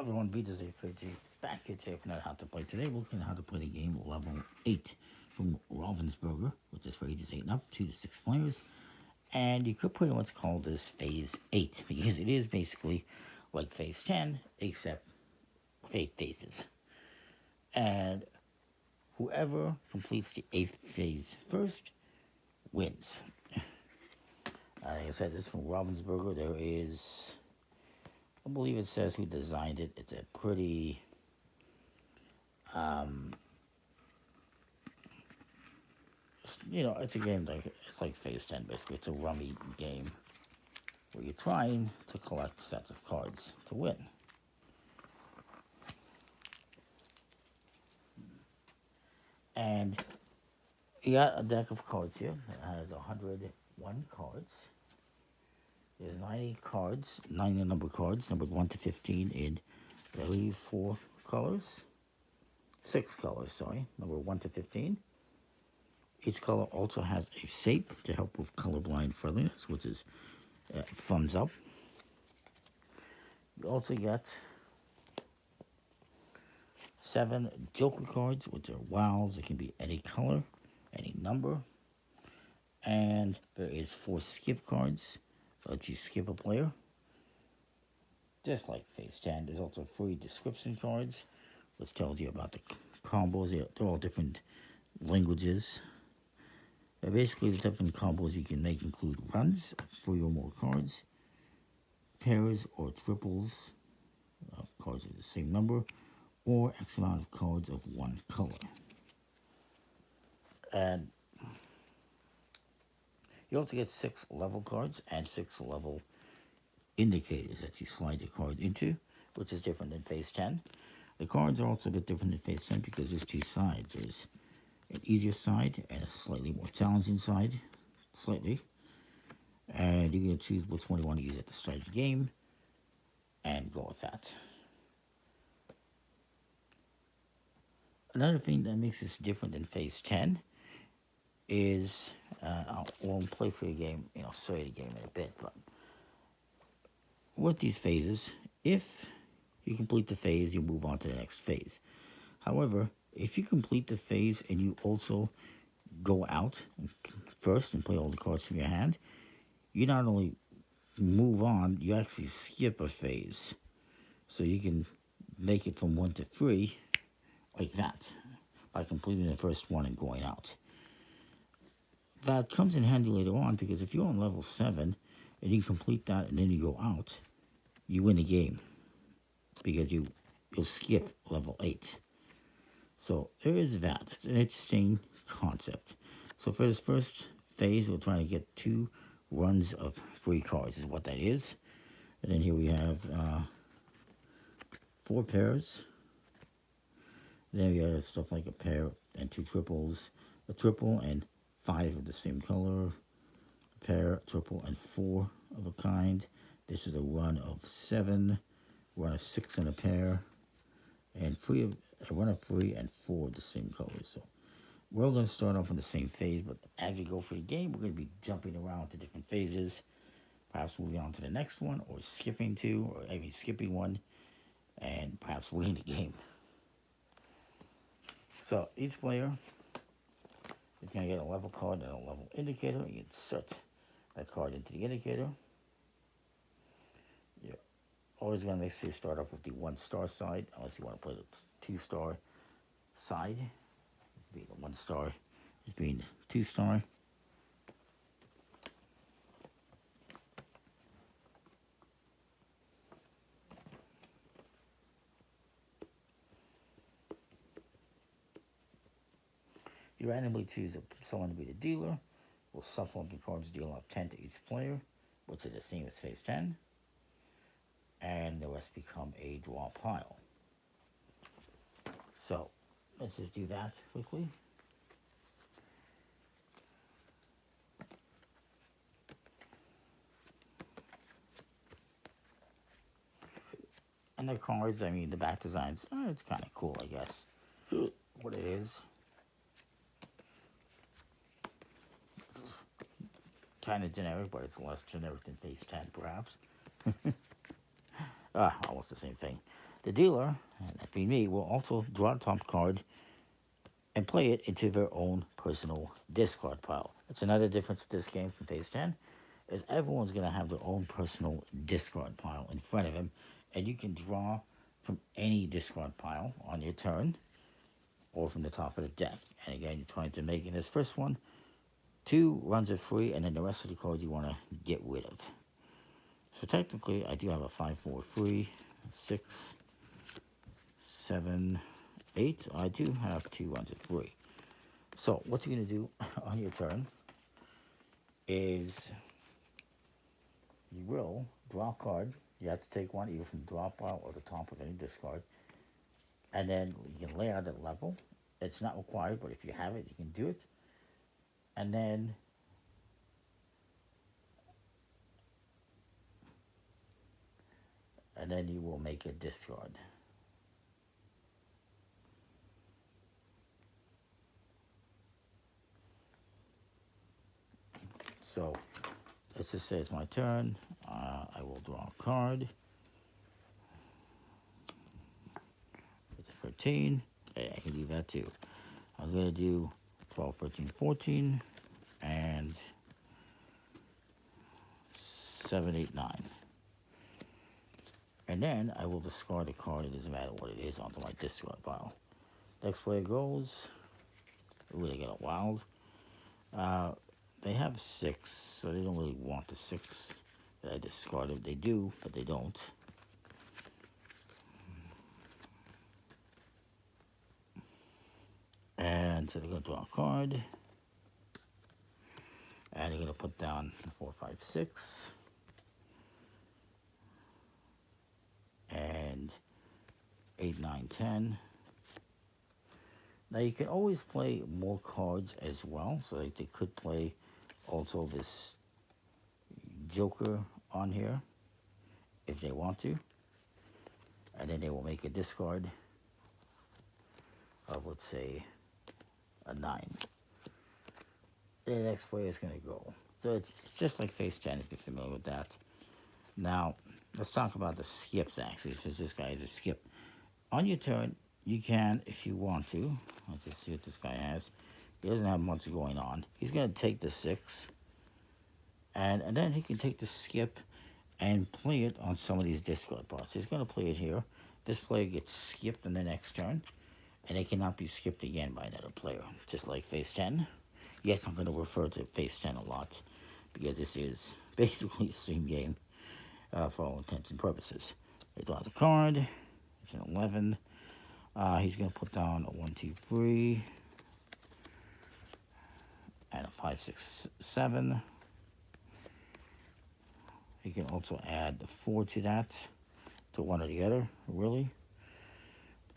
Everyone, Beatles A3G back here today for how to play. Today we're looking at how to play the game level 8 from Ravensburger, which is for ages 8 and up, 2 to 6 players. And you could put in what's called this Phase 8, because it is basically like Phase 10, except 8 phases. And whoever completes the 8th phase first wins. Like I said, this is from Ravensburger. There is, I believe it says who designed it. It's a pretty it's a game it's like Phase 10 basically. It's a rummy game where you're trying to collect sets of cards to win. And you got a deck of cards here that has 101 cards. There's 90 cards, 90 number cards, numbered 1 to 15 in, I believe, 4 colors. 6 colors, sorry, number 1 to 15. Each color also has a shape to help with colorblind friendliness, which is thumbs up. You also get 7 Joker cards, which are wows. It can be any color, any number. And there is 4 skip cards, so that you skip a player. Just like Phase 10, there's also 3 description cards, which tells you about the combos. They're all different languages. Basically, the different combos you can make include runs of 3 or more cards, pairs or triples of cards of the same number, or X amount of cards of one color. And you also get 6 level cards and 6 level indicators that you slide the card into, which is different than Phase 10. The cards are also a bit different than Phase 10 because there's 2 sides. There's an easier side and a slightly more challenging side, slightly. And you're going to choose which one you want to use at the start of the game and go with that. Another thing that makes this different than Phase 10 is, I'll play for the game, show you the game in a bit, but with these phases, if you complete the phase, you move on to the next phase. However, if you complete the phase and you also go out first and play all the cards from your hand, you not only move on, you actually skip a phase. So you can make it from 1 to 3 like that by completing the first one and going out. That comes in handy later on because if you're on level 7 and you complete that and then you go out, you win the game because you'll skip level 8. So there is that. It's an interesting concept. So for this first phase, we're trying to get 2 runs of 3 cards is what that is. And then here we have 4 pairs. Then we have stuff like a pair and 2 triples, a triple and 5 of the same color, a pair, a triple, and 4 of a kind. This is a run of 7, run of 6 and a pair, and a run of 3 and 4 of the same colors. So we're going to start off in the same phase, but as we go through the game, we're going to be jumping around to different phases, perhaps moving on to the next one, or skipping 2, or maybe skipping 1, and perhaps winning the game. So each player is going to get a level card and a level indicator. You insert that card into the indicator. You're always going to make sure you start off with the 1-star side, unless you want to play the 2-star side. It's being the 1-star, it's being the 2-star. You randomly choose someone to be the dealer. We'll shuffle up the cards, deal out 10 to each player, which is the same as Phase 10. And the rest become a draw pile. So let's just do that quickly. And the cards, I mean, the back designs, it's kind of cool, I guess, what it is. Kind of generic, but it's less generic than Phase 10, perhaps. Almost the same thing. The dealer, and that being me, will also draw the top card and play it into their own personal discard pile. That's another difference with this game from Phase 10, is everyone's going to have their own personal discard pile in front of them, and you can draw from any discard pile on your turn or from the top of the deck. And again, you're trying to make in this first one 2 runs are free, and then the rest of the cards you want to get rid of. So technically, I do have a 5-4 free, 6, 7, 8. I do have 2 runs of free. So what you're going to do on your turn is you will draw a card. You have to take one either from the draw pile or the top of any discard. And then you can lay out at level. It's not required, but if you have it, you can do it. And then you will make a discard. So let's just say it's my turn. I will draw a card. It's a 13. Hey, I can do that too. I'm going to do 12, 13, 14, and 7, 8, 9. And then I will discard a card. It doesn't matter what it is onto my discard pile. Next player goes. Ooh, they get a wild. They have 6, so they don't really want the 6 that I discarded. They do, but they don't. And so they're going to draw a card. And they're going to put down 4, 5, 6. And 8, 9, 10. Now you can always play more cards as well. So they could play also this Joker on here if they want to. And then they will make a discard of, let's say, a 9. The next player is going to go. So it's just like Phase 10 if you're familiar with that. Now, let's talk about the skips actually, since this guy is a skip. On your turn, you can, if you want to, let's just see what this guy has. He doesn't have much going on. He's going to take the 6, and then he can take the skip and play it on some of these discard parts. He's going to play it here. This player gets skipped in the next turn, and they cannot be skipped again by another player, just like Phase 10. Yes, I'm going to refer to Phase 10 a lot, because this is basically the same game for all intents and purposes. He draws a card. It's an 11. He's going to put down a 1, 2, 3, and a 5, 6, 7. He can also add 4 to that, to one or the other, really.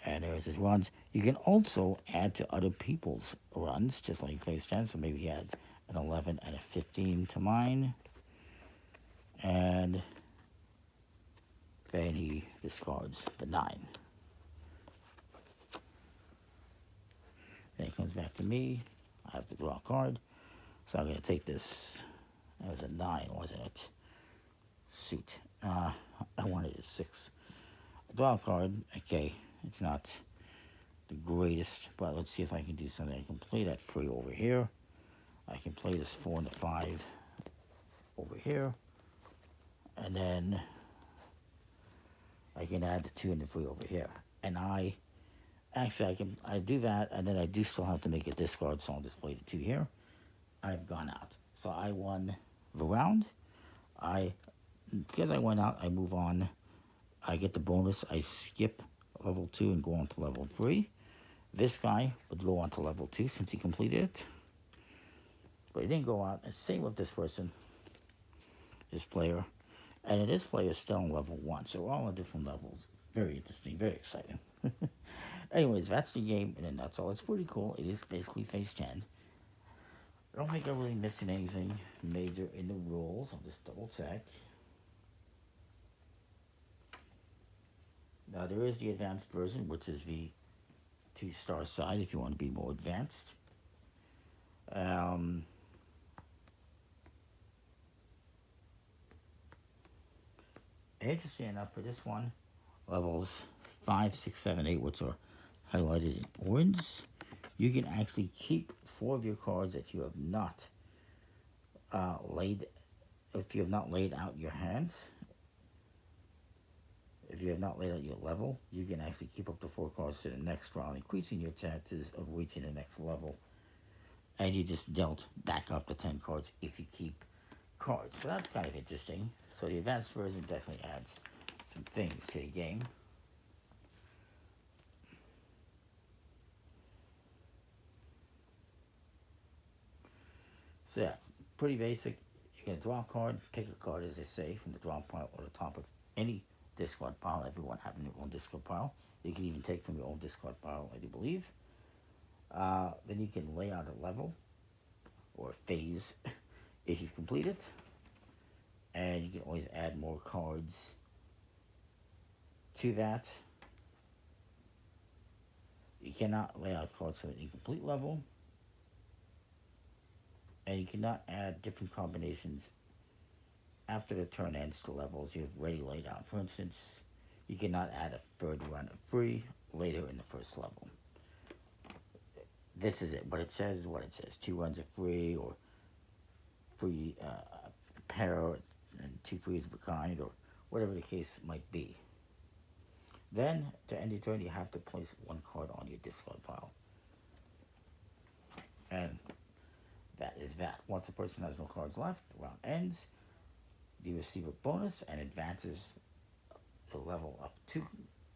And there's his runs. You can also add to other people's runs, just like Phase 10. So maybe he adds an 11 and a 15 to mine. And then he discards the 9. Then he comes back to me. I have to draw a card. So I'm going to take this. That was a 9, wasn't it? Suit. I wanted a 6. Draw a card. Okay. It's not the greatest, but let's see if I can do something. I can play that 3 over here. I can play this 4 and the 5 over here. And then I can add the 2 and the 3 over here. And I do that, and then I do still have to make a discard, so I'll just play the 2 here. I've gone out. So I won the round. Because I went out, I move on. I get the bonus. I skip level 2 and go on to level 3. This guy would go on to level 2 since he completed it. But he didn't go out. And same with this person, this player. And this player is still on level 1. So we're all on different levels. Very interesting, very exciting. Anyways, that's the game in a nutshell. It's pretty cool. It is basically Phase 10. I don't think I'm really missing anything major in the rules. I'll just double check. Now there is the advanced version, which is the 2-star side if you want to be more advanced. Interesting enough for this one, levels 5, 6, 7, 8, which are highlighted in orange, you can actually keep 4 of your cards if you have not laid out your hands. If you have not laid out your level, you can actually keep up to 4 cards to the next round, increasing your chances of reaching the next level. And you just dealt back up to 10 cards if you keep cards. So that's kind of interesting. So the advanced version definitely adds some things to the game. So yeah, pretty basic. You're going to draw a card, pick a card, as they say, from the draw pile or the top of any discard pile. Everyone having their own discard pile. You can even take from your own discard pile, I do believe. Then you can lay out a level or a phase if you've completed it. And you can always add more cards to that. You cannot lay out cards to an incomplete level. And you cannot add different combinations after the turn ends to levels you've already laid out. For instance, you cannot add a third run of free later in the first level. This is it. What it says is what it says. 2 runs of free, or free pair, and 2 frees of a kind, or whatever the case might be. Then, to end your turn, you have to place 1 card on your discard pile. And that is that. Once a person has no cards left, the round ends. You receive a bonus and advances the level up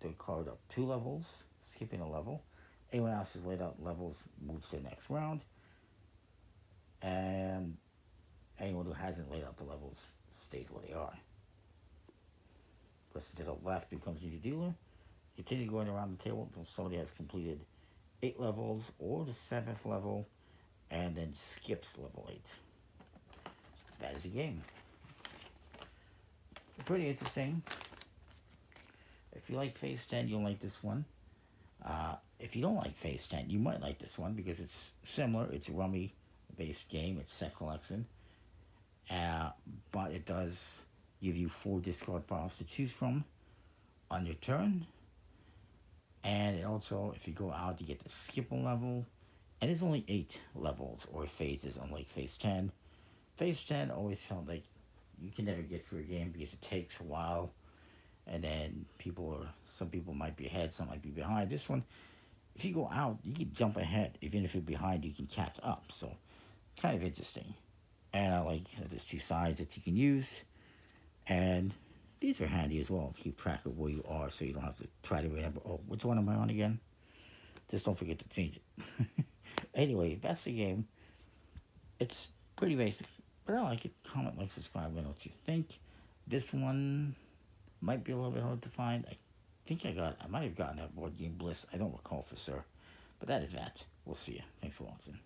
the card up 2 levels, skipping a level. Anyone else who's laid out levels moves to the next round. And anyone who hasn't laid out the levels stays where they are. Person to the left becomes your dealer. Continue going around the table until somebody has completed 8 levels or the 7th level, and then skips level 8. That is the game. Pretty interesting. If you like Phase 10, you'll like this one. If you don't like Phase 10, you might like this one because it's similar. It's a rummy-based game. It's set collection. But it does give you 4 discard piles to choose from on your turn. And it also, if you go out, you get to skip a level. And there's only 8 levels or phases, unlike Phase 10. Phase 10 always felt like you can never get through a game because it takes a while. And then some people might be ahead, some might be behind. This one, if you go out, you can jump ahead. Even if you're behind, you can catch up. So, kind of interesting. And I like that there's 2 sides that you can use. And these are handy as well to keep track of where you are so you don't have to try to remember, oh, which one am I on again? Just don't forget to change it. Anyway, that's the game. It's pretty basic, but I like it. Comment, like, subscribe, let me know what you think. This one might be a little bit hard to find. I might have gotten that Board Game Bliss. I don't recall for sure. But that is that. We'll see you. Thanks for watching.